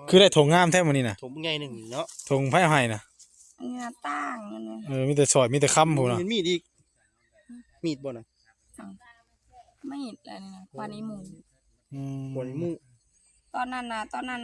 คือได้ถงงามแท้มื้อนี้น่ะถงใหญ่หนึ่งเนาะถงไผเอาให้น่ะอันนี้นะตั้งอันนี้มีแต่ซอยมีแต่ค้ำพู้นน่ะเห็นมีดอีกมีดบ่น่ะไม่อะไรนี่นะควานี้หมู บ่นี่หมู่ตอนนั้นน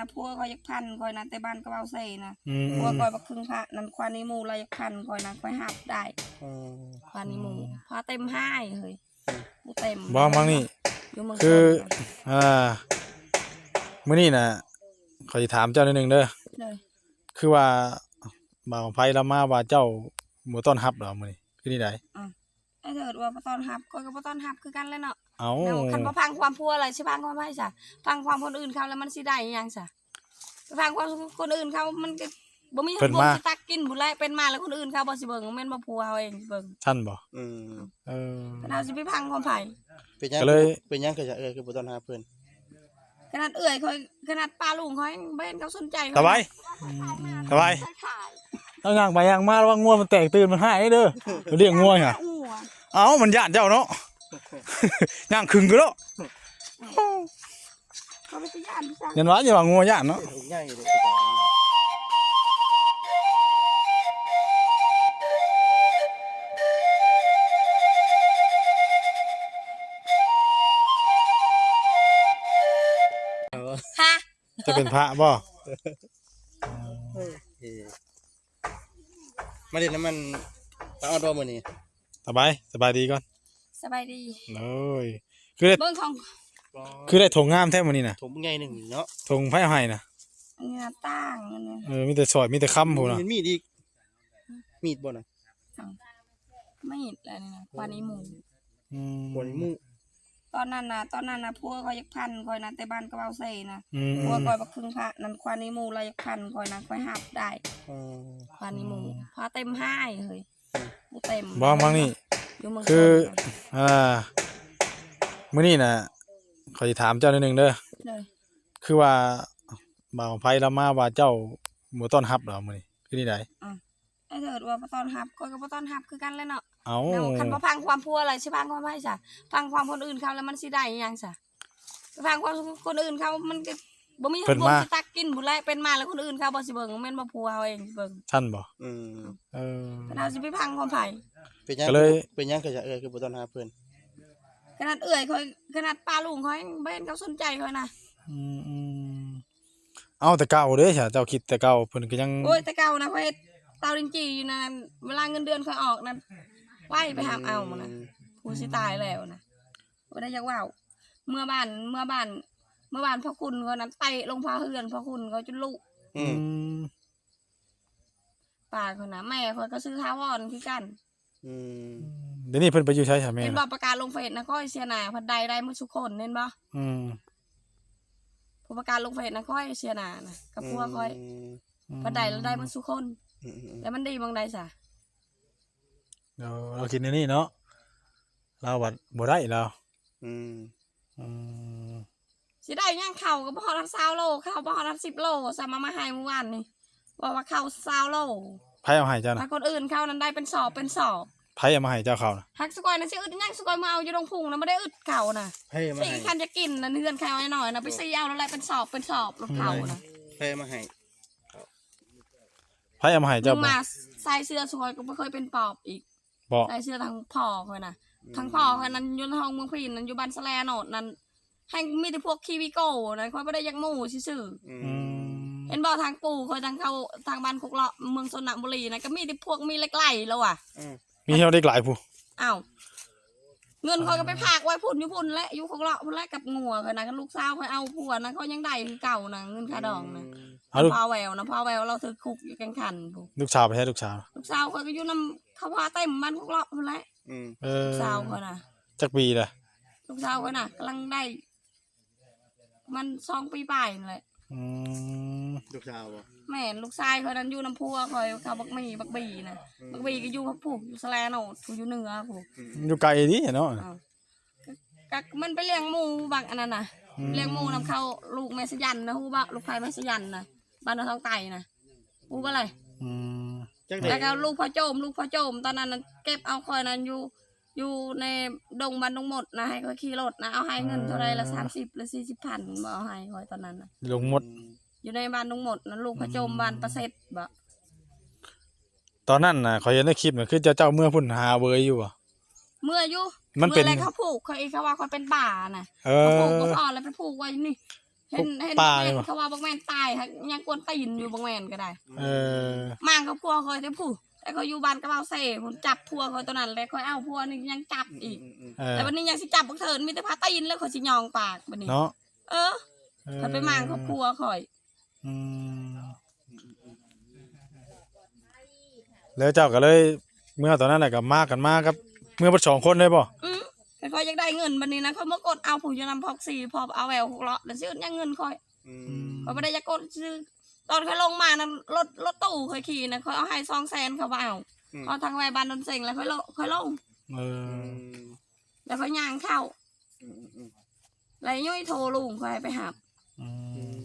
ะพวกเขายักพันคอยนะแต่บ้านก็เอาใส่นะพวกคอยบักครึ่งพระนั้นควานี้หมูเรายักพันคอยนะคอยหับได้ควานี้หมูพาเต็มห้ายเฮ้ยเต็มบ่บางนี่คือมื้อนี้น่ะขอสิถามเจ้านิดนึงเด้อคือว่าบ่าวไผละมาว่าเจ้าบ่ต้อนรับเหรอมื้อนี้คือนี่ไดไอ้เถิดว่าบ่ต้อนรับก็บ่ต้อนรับคือกันเลยเนาะเอ้าคันบ่พังความพัวอะไรสิพังความไผซะพังความคนอื่นเขาแล้วมันสิได้อีหยังซะพังความคนอื่นเขามันก็บ่มีบ่สิตักกินบุแลเป็นมาแล้วคนอื่นเขาบ่สิเบิ่งแม่นบ่พัวเฮาเองเบิ่งท่านบ่เฮาสิไปพังความไผเป็นหยังก็จะคือบ่ต้อนรับเพิ่นขนาดเอื้อยค่อยขนาดป้าลุงเขาบ่เห็นเขาสนใจสบายเอาย่างไปย่างมาระวังงัวมันแตกตื่นมันหายเด้อเรียกงัวหะเอ้ามันย่านเจ้าเนาะย่างครึงกูเนาะเขาไปย่านซะยันว่าอย่าว่างัวย่านเนาะใหญ่เลยฮะจะเป็นพระบ่มาเล่นน้ำมันตาออดบ่มื้อนี้สบายดีก่อนสบายดีเลยคือได้เบิ่งของคือได้ถงงามแท้มื้อนี้น่ะถงใหญ่หนึ่งเนาะถงไผเอาให้น่ะอันนี้นะตั้งอันนี้มีแต่ซอยมีแต่ค้ำพู้นน่ะเห็นมีดอีกมีดบ่น่ะไม่อะไรนี่นะควานี้หมูบ่นี่หมู่ตอนนั้นนะพวกเขายักพันคอยนะแต่บ้านก็เอาใส่นะพวกคอยบักครึ่งพระนั้นควานี้หมูเรายักพันคอยนะคอยหับได้ควานี้หมูพาเต็มห้ายเฮ้ยเต็มบ่บางนี่คือมื้อนี้น่ะขอสิถามเจ้านิดนึงเด้อคือว่าบ่าวไผละมาว่าเจ้าบ่ต้อนรับเหรอมื้อนี้คือนี่ไดไอ้เถิดว่าบ่ต้อนรับก็บ่ต้อนรับคือกันเลยเนาะเอ้าคันบ่พังความพัวอะไรสิพังความไผซะพังความคนอื่นเขาแล้วมันสิได้อีหยังซะพังความคนอื่นเขามันก็บ่มีบ่สิตักกินบุแลเป็นมาแล้วคนอื่นเขาบ่สิเบิ่งแม่นบ่พัวเฮาเองเบิ่งท่านบ่เฮาสิไปพังความไผเป็นหยังก็จะคือบ่ต้อนรับเพิ่นขนาดเอื้อยค่อยขนาดป้าลุงเขาบ่เห็นเขาสนใจค่อยนะเอาแต่เก่าเด้อเจ้าคิดแต่เก่าเพิ่นก็ยังโอ้ยแต่เก่านะค่อยเตาดินจีอยู่นะเวลาเงินเดือนค่อยออกนะไหวไปหามเอานะผู้สิตายแล้วนะบ่ได้อยากว้าวเมื่อบ้านพ่อคุณเขานั้นไต่ลงพาเฮือนพ่อคุณเขาจนลุป้าเขานะแม่เขาก็ซื้อท้าวอนคือกันเดี๋ยวนี้เพิ่นไปอยู่ใช้ใช่ไหมเห็นบ่ประกาศลงเฟซนะค่อยเสียหน้าพัดใดได้มื้อทุกคนเห็นบ่ผู้ประกาศลงเฟซนะค่อยเสียหน้านะกับพวกค่อยพัดใดแล้วได้มื้อทุกคนแล้วมันดีบางใดซะเราคิดในนี่เนาะเราบัดบ่ได้แล้วสิได้ย่างเข่าก็บ่ฮอด20โลเข้าบ่ฮอด10โลซะมาให้เมื่อวานนี่ว่าเข้า20โลไผเอาให้เจ้านะถ้าคนอื่นเข้านั้นได้เป็นสอบไผเอามาให้เจ้าเขานะฮักสกอยน่ะสิอึดย่างสกอยมาเอาอยู่ตรงพุ่งนะบ่ได้อึดเข่าน่ะสิคันจะกินน่ะเฮือนใครเอาหน่อยนะไปสิเอาแล้วแหละเป็นสอบรถเข่าน่ะไผมาให้ไผเอามาให้เจ้ามาใส่เสื้อสกอยก็บ่เคยเป็นปอบอีกใส่เสื้อทางพ่อค่อยน่ะทางพ่อค่อยนั้นอยู่ห้องเมืองพินนั้นอยู่บ้านสแลโนดนั้นให้มีแต่พวกคีวิโก้นะค่อยบ่ได้ยักหมู่ซื่อเห็นบ่ทางปู่ค่อยทางเข้าทางบ้านคุกเลาะเมืองสระบุรีนะก็มีแต่พวกมีเล็กไหลแล้วอ่ะมีเฮาเด็กหลายผู้อ้าวเงินค่อยก็ไปพากไว้พุ่นอยู่พุ่นและอยู่คุกเลาะพุ่นและกับงัวค่อยนะกันลูกสาวค่อยเอาผัวนะเขายังได้คือเก่านะเงินค่าดองนะพ่อแววเราถือคุกอยู่แข่งขันผู้ลูกสาวไปให้ลูกสาวค่อยก็อยู่นำเขาพาเต็มบ้านคุกเลาะพุ่นและลูกสาวค่อยนะจักปีล่ะลูกสาวค่อยน่ะกำลังได้มัน2 ปีปลายนั่นแหละลูกสาวบ่แม่ลูกชายเขานั้นอยู่น้ำพัวคอยเขาบักบีนะบักบีก็อยู่พักผูกอยู่สแลนโนอยู่เหนือผูกอยู่ไกลดิเนาะก็มันไปเลี้ยงหมูบักอันนั้นน่ะเลี้ยงหมูนำเข้าลูกแม่สยันนะฮู้บ่ลูกชายแม่สยันนะบ้านท้องไตนะฮู้บ่เลยแล้วก็ลูกพ่อโจมตอนนั้นเก็บเอาคอยนั้นอยู่ในดงบ้านดงหมดนะให้เขาขี่รถนะเอาให้เงินเท่าไรละ30 หรือ 40,000บ่เอาให้คอยตอนนั้นนะลงหมด อยู่ในบ้านลุงหมดนะลูกพระโจมบ้านประเสริฐบ่ ตอนนั้นน่ะเขาเห็นในคลิปน่ะคือเจ้าเมื่อพุ่นหาเบยอยู่บ่ เมื่ออยู่ มันเป็น มื่ออะไรเขาผูกเขาว่าเขาเป็นป่าน่ะ เอ เขาผูก อ บ่พอแล้วไปผูกไว้นี่เห็น ป่า แม่ เลย น วะ เขาว่าบักแม่นตายค่ะยังกวนตีนอยู่บักแม่นก็ได้ เออ มางกับพัวคอยแต่ผู้แต่เขาอยู่บ้านกระเป๋าเซ่ผมจับพัวคอยตัวนั้นเลยคอยเอาพัวนี่ยังจับอีก เออ แต่วันนี้ยังสิจับบักเถินมีแต่พาตีนแล้วคอยสิยองปากบัดนี้ เนาะ เออถ้าไปมางกับพัวคอย อืมแล้วเจ้าก็เลยเมื่อตอนนั้นน่ะก็มากันมากับเมื่อเบิด2คนเลยบ่ แต่คอยอยากได้เงินบัดนี้นะเขามากดเอาผู้อยู่นำพอก4พอเอาแวว6เลาะแล้วซื้อยังเงินคอยเขาบ่ได้อยากกดซื้อตอนเขาลงมานะรถตู้เคยขี่นะเขาเอาให้200,000เขาบ่เอาเอาทางไว้บ้านดอนเซ็งแล้วค่อยลง เออ แล้วค่อยย่างเข้าแล้วย่อยโทรลุงค่อยไปหับ อืม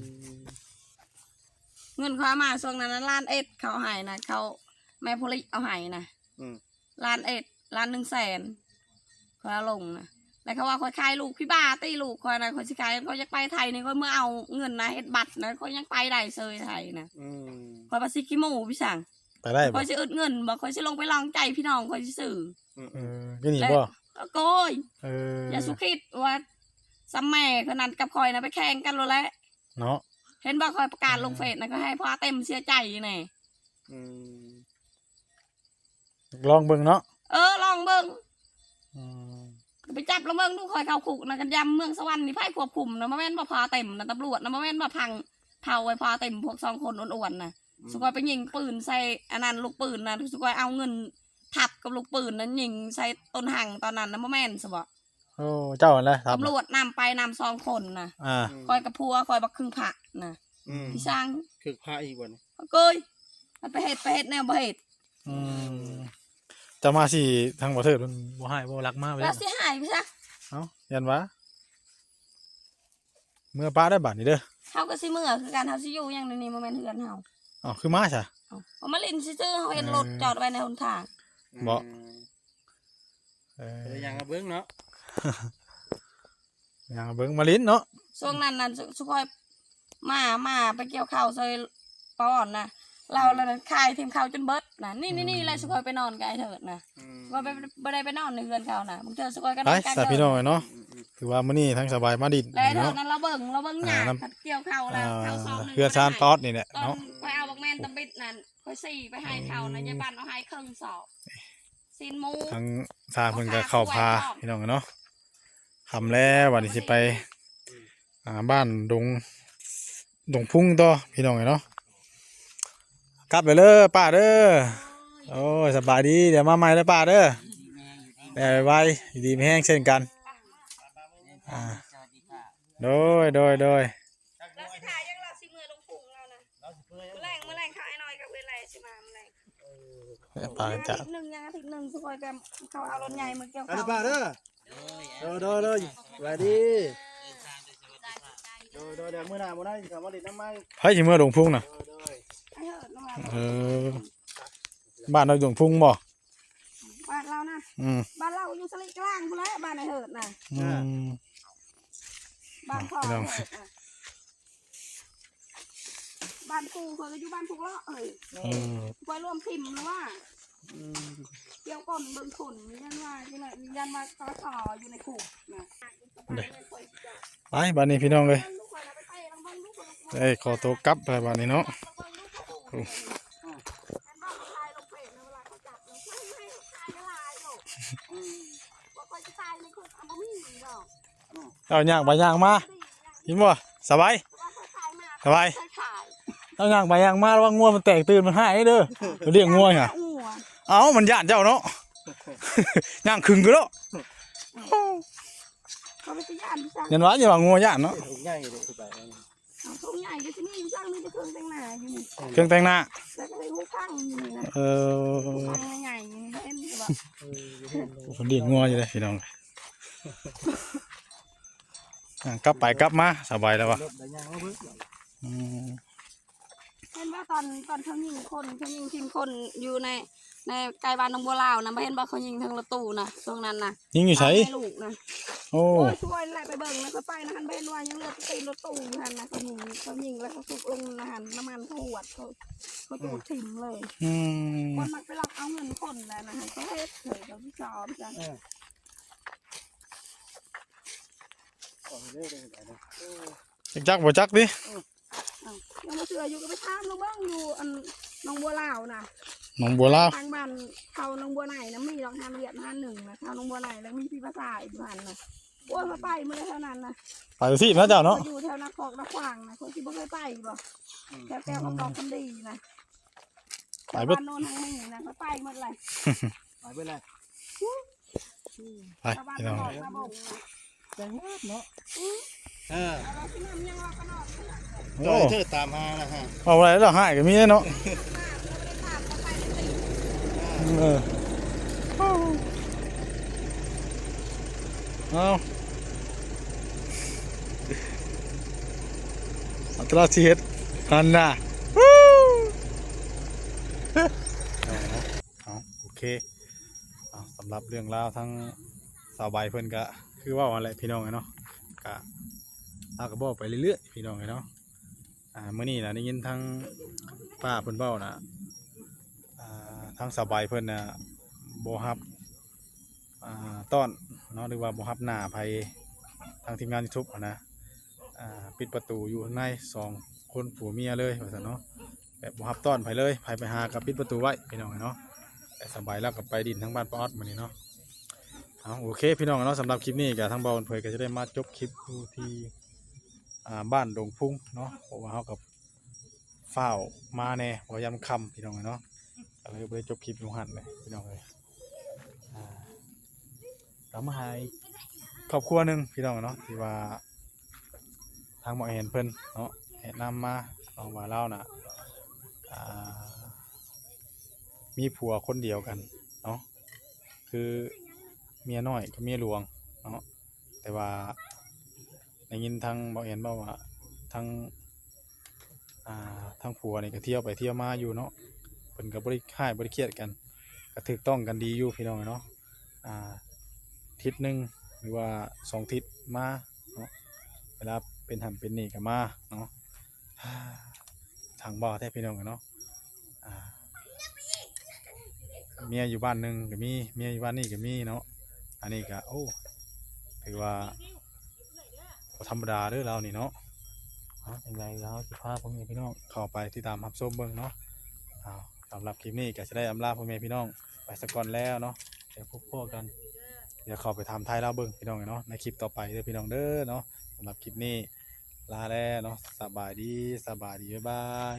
เงินเขาเอามาช่วงนั้นล้านเอ็ดเขาให้นะเขาแม่พลิเอาให้นะล้านเอ็ดล้าน100,000เขาเอาลงนะแล้วเขาว่าค่อยขายลูกพี่บ้าตีลูกค่อยนะค่อยสิขายเขาจะไปไทยนี่ค่อยเมื่อเอาเงินนะเฮ็ดบัตรนะค่อยยังไปได้เซยไทยนะค่อยไปซิกิโมพี่สั่ง ไปได้ ค่ บ่ อยสิอึดเงินบ่ค่อยสิลงไปลองใจพี่น้องค่อยสิซื้อ เออก็นี่บ่ แล้วโกย เออ อย่าสุคิดว่าซัมแม่ขนาดกับคอยนะไปแข่งกันแล้วแหละ เนาะ เห็นบ่คอยประกาศลงเฟซนะก็ให้พ่อเต็มเสียใจแน่ ลองเบิ่งเนาะ ลองเบิ่ง อืม ไปจับแล้วเบิ่งดูคอยเข้าคุกนะกันยำเมืองสวรรค์นี่ไพ่ควบคุมนะมาแม่นบ่พอเต็มนะตำรวจนะมาแม่นบ่พังเผาไว้พอเต็มพวก2คนอ้วนๆนะสุกอยไปยิงปืนใส่อันนั้นลูกปืนนะสุกอยเอาเงินทับกับลูกปืนนั้นยิงใส่ต้นหังตอนนั้นนะมาแม่นซะบ่ โอ้เจ้านั่นแหละครับ ตำรวจนำไปนำ2คนนะ อ่า คอยกับพัวคอยบักครึ่งผักนะพี่ช่าง คือพระอีกวัน เกยมันไปเฮ็ดแนวบ่เฮ็ด อืมจะมาสิทางบ่เถิดมันบ่ให้บ่รักมาไป แล้ แล้ว ว สิหายไปซะ เอ้ายันวะเมื่อป้าได้บัตรนี่เด้อ เฮาก็สิมื้อคือการเฮาสิอยู่อย่างนี้บ่แม่นเฮือนเฮา อ๋อคือมาซะ เอามาลินซื่อๆเฮาเห็นรถจอดไว้ในหนทาง บ่ เอ แต่ อ ยังเบิ้งเนาะ อย่างเบิ่งมาลิ้นเนาะ ช่วงนั้นน่ะสุคอยมาไปเกี่ยวข้าวซอยป้าอ่อนนะเราแล้วนั้นคายทีมข้าวจนเบิดนะนี่แหละสุคอยไปนอนกับไอ้เถิดนะว่าบ่ได้ไปนอนในเรือนเขานะบางเทื่อสุคอยก็น ไป อนกัน สาพี่น้องเนาะถือว่ามื้อนี้ทั้งสบายมาดิน แล้วไอ้เถิ เนาะ ดนั้นเราเบิ่งหยา น้ เกี่ยวข้าวแล้วข้าวซองนึง เพื่อนซานตอสนี่แหละ ตอน เนาะ คอยเอาบักแม่นตะบิดนั่นคอย4ไปให้เขานะยายบันเอาให้ครึ่งสอบซีนหมู ทั้งซานเพิ่นก็เข้าพาพี่น้องเนาะคำแล้ววันนี้สิไปบ้านดงพุ่งต่อพี่น้องเนาะกลับไปเลยป้าเด้อโอ้ยสบายดีเดี๋ยวมาใหม่เลยป้าเด้อแต่ไว้ดีไม่แห้งเช่นกันโดย เราสิถ่ายยังเราสิมือลงพุงเรานะเมื่อแรงเขาไอ้น้อยกับเวลาสิมาเมื่อแรง ป้าจะ อาทิตย์หนึ่งสุคอยกันเขาเอารถใหญ่มาเกี่ยว อัน ข้า นี้ ว ป้าเด้อโดยสวัสดีโดยเดี๋ยวมื้อหน้าบ่ได้สิเข้ามาเล่นน้ำไม้ เฮ้ยเมื่อดงพุ่งน่ะ ไอ้เถิดลงมา เออบ้านเราดงพุ่งบ่ บ้านเรานะ อืม บ้านเราอยู่สลิกลางพูนแหล้วบ้านไอ้เถิดนะ อืม บ้านพ่อ พี่น้อง ไอ้เถิดนะบ้านกูเคยอยู่บ้านพวกเลาะเอ้ย อืม ไปร่วมพิมพ์หรือว่าเกี่ยวก้นเบิ่งขนยันว่ายันว่าต่ออยู่ในคุกนะ ไปบ้านนี้พี่น้องเลยเอ้ยขอตัวกลับไปบ้านนี้เนาะเอาย่างไปย่างมายินบ่สบายเอาย่างไปย่างมาระวังงัวมันแตกตื่นมันหายเด้อเรียกงัวไงเอามันย่านเจ้าเนาะ ย่างครึ่งก็แล้ว เขาไปย่านจัง ยันว่าอย่าว่างัวย่านเนาะ ถุงใหญ่เลยคือไป ทุ่งใหญ่ก็จะมีจังมีแต่เครื่องแต่งหน้าอยู่นี่ เครื่องแต่งหน้า แล้วก็เลยหูฟังอยู่นี่นะ ฟังใหญ่ๆเห็นแบบ ผมเลี้ยงงัวอยู่เลยพี่น้องกลับไปกลับมาสบายแล้ววะ รถได้ยังมาเบิ่ง อืม เห็นว่าตอนเขายิงทีมคนอยู่ในไกลบ้านน้องบัวลาวนะไม่เห็นว่าเขายิงทางรถตู้นะช่วงนั้นนะ ยิงอยู่ไส ให้ลูกนะ โอ้ โอ้ยช่วยแหละไปเบิ่งแล้วก็ไปนะฮันเบนว่ายังรถตีนรถตู้อยู่หันนะเขายิงแล้วเขาสุกลงนะฮันน้ำมันเขาหวดเขาจูดถิ่มเลย อืม คนมันไปหลอกเอาเงินคนแล้วนะฮันเขาเฮ็ดเลยเขาพี่จอมจ้ะ ออกเรื่อยๆไปนะ จักบ่จักดิ ยังมาเชื่ออยู่ก็ไปถามลูกเบิ้งอยู่อันน้องบัวลาวนะ หนองบัวลาว ทางบ้านเขาน้องบัวไหนนะมีรองทานเวียดนามหนึ่งนะเขาน้องบัวไหนแล้วมีพี่ภาษาอีกพันนะโอ้ยมาไปเมื่อเท่านั้นนะ ไปสิพระเจ้าเนาะ อยู่แถวนักคอกนักขวางนะคนที่บ่เคยไปบ่แถวกับดอกคนดีนะ ไปเบิด บ้านโนนทางนี้นะเขาไปหมดเลย ไปไปเลย ไป ชาวบ้าน พี่ ก็ น้อง บอกกระบงนะ จังเนาะเออ เราที่นั่นยังว่ากันนอน จอยเธอตามหานะฮะ เอาอะไรแล้วหายก็มีเนาะเออเอาอัตราชีเฮ็ดอันน่ะเอาโอเคเอาสำหรับเรื่องราวทั้งสาวใบเพิ่นก็คือว่าอะไรพี่น้องเนาะก็เอากระบอกไปเรื่อยๆพี่น้องเนาะมื้อนี้นะได้ยินทั้งป้าเพิ่นเว้านะทั้งสาวใบเพิ่นน่ะบ่ฮับต้อนเนาะหรือว่าบ่ฮับหน้าภัยทางทีมงาน YouTube อะนะปิดประตูอยู่ข้างใน2คนผัวเมียเลยว่าซั่นเนาะแบบบ่ฮับต้อนไผเลยไผไปหากับปิดประตูไว้พี่น้องเนาะแต่สบายแล้วก็ไปดินทั้งบ้านป้าออดมื้อนี้เนาะเอาโอเคพี่น้องเนาะสำหรับคลิปนี้ก็ทั้งเบาเผยก็จะได้มาจบคลิปอยู่ที่บ้านดงพุ่งเนาะเพราะว่าเฮากับฝ้าวมาแน่พอยามค่ำพี่น้องเนาะก็เลยบ่ได้จบคลิปอยู่หั่นเลยพี่น้องเอ้ยเรามาหาครอบครัวหนึงพี่น้องเนาะที่ว่าทางหมอเห็นเพิ่นเนาะแนะนำมาลองว่าเล่าน่ะมีผัวคนเดียวกันเนาะคือเมียน้อยกับเมียหลวงเนาะแต่ว่าได้ยินทางหมอเห็นบอกว่าทางผัวนี่ก็เที่ยวไปเที่ยวมาอยู่เนาะเพิ่นก็บ่ได้ค่ายบ่ได้เครียดกันก็ถูกต้องกันดีอยู่พี่น้องเนาะทิศหนึงหรือว่า2ทิศมาเนาะเวลาเป็นหันเป็นนี่ก็มาเนาะทางบ่อแท้พี่น้องเนาะเมียอยู่บ้านหนึงก็มีเมียอยู่บ้านนี่ก็มีเนาะอันนี้ก็โอ้ถือว่าบ่ธรรมดาเด้อเรานี่เนาะเป็นไรเราสิพาพ่อแม่พี่น้องเข้าไปติดตามรับชมเบิ่งเนาะสำหรับคลิปนี้ก็จะได้อำลาพ่อแม่พี่น้องไปสักก่อนแล้วเนาะเดี๋ยวพบกันเดี๋ยวเข้าไปทำไทยเราเบิ่งพี่น้องเนาะในคลิปต่อไปเด้อพี่น้องเด้อเนาะสำหรับคลิปนี้ลาแล้วเนาะสบายดีบ๊ายบาย